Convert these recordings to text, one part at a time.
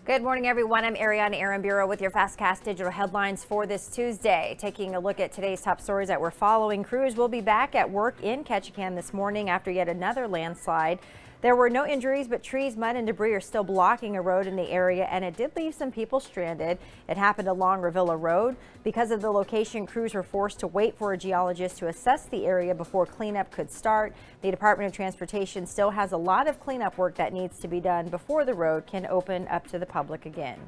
Good morning, everyone. I'm Ariana Aramburo with your FastCast digital headlines for this Tuesday. Taking a look at today's top stories that we're following. Crews will be back at work in Ketchikan this morning after yet another landslide. There were no injuries, but trees, mud, and debris are still blocking a road in the area, and it did leave some people stranded. It happened along Revilla Road. Because of the location, crews were forced to wait for a geologist to assess the area before cleanup could start. The Department of Transportation still has a lot of cleanup work that needs to be done before the road can open up to the public again.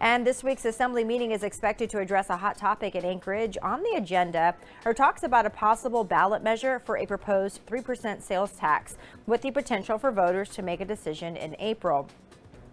And this week's Assembly meeting is expected to address a hot topic in Anchorage. On the agenda are talks about a possible ballot measure for a proposed 3% sales tax, with the potential for voters to make a decision in April.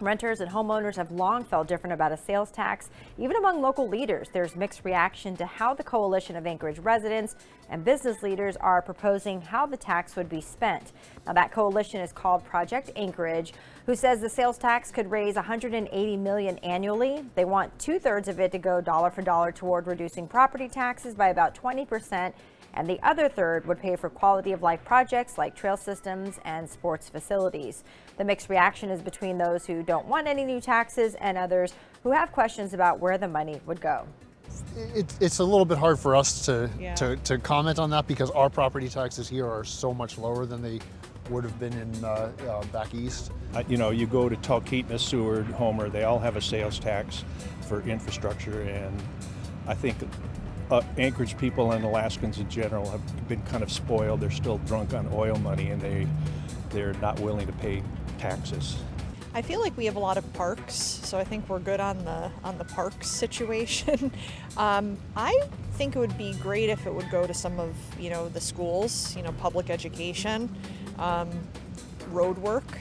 Renters and homeowners have long felt different about a sales tax. Even among local leaders, there's mixed reaction to how the coalition of Anchorage residents and business leaders are proposing how the tax would be spent. Now, that coalition is called Project Anchorage, who says the sales tax could raise $180 million annually. They want 2/3 of it to go dollar for dollar toward reducing property taxes by about 20%. And the other third would pay for quality of life projects like trail systems and sports facilities. The mixed reaction is between those who don't want any new taxes and others who have questions about where the money would go. It's a little bit hard for us to comment on that because our property taxes here are so much lower than they would have been in back east. You know, you go to Talkeetna, Seward, Homer, they all have a sales tax for infrastructure, and I think Anchorage people and Alaskans in general have been kind of spoiled. They're still drunk on oil money, and they're not willing to pay taxes. I feel like we have a lot of parks, so I think we're good on the parks situation. I think it would be great if it would go to some of the schools, public education, road work.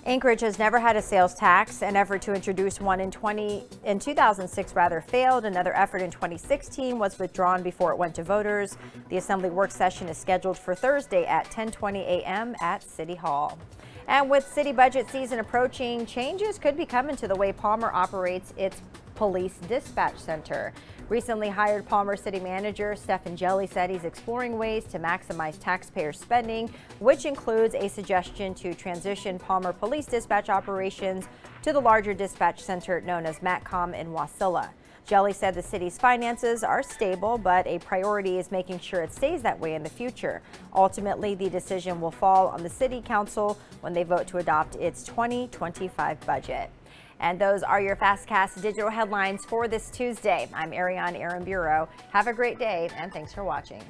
Anchorage has never had a sales tax. An effort to introduce one in 2006 failed. Another effort in 2016 was withdrawn before it went to voters. The Assembly work session is scheduled for Thursday at 10:20 a.m. at City Hall. And with city budget season approaching, changes could be coming to the way Palmer operates its police dispatch center. Recently hired Palmer City Manager Stephen Jelly said he's exploring ways to maximize taxpayer spending, which includes a suggestion to transition Palmer police dispatch operations to the larger dispatch center known as MATCOM in Wasilla. Jelly said the city's finances are stable, but a priority is making sure it stays that way in the future. Ultimately, the decision will fall on the City Council when they vote to adopt its 2025 budget. And those are your FastCast digital headlines for this Tuesday. I'm Ariana Aramburo. Have a great day, and thanks for watching.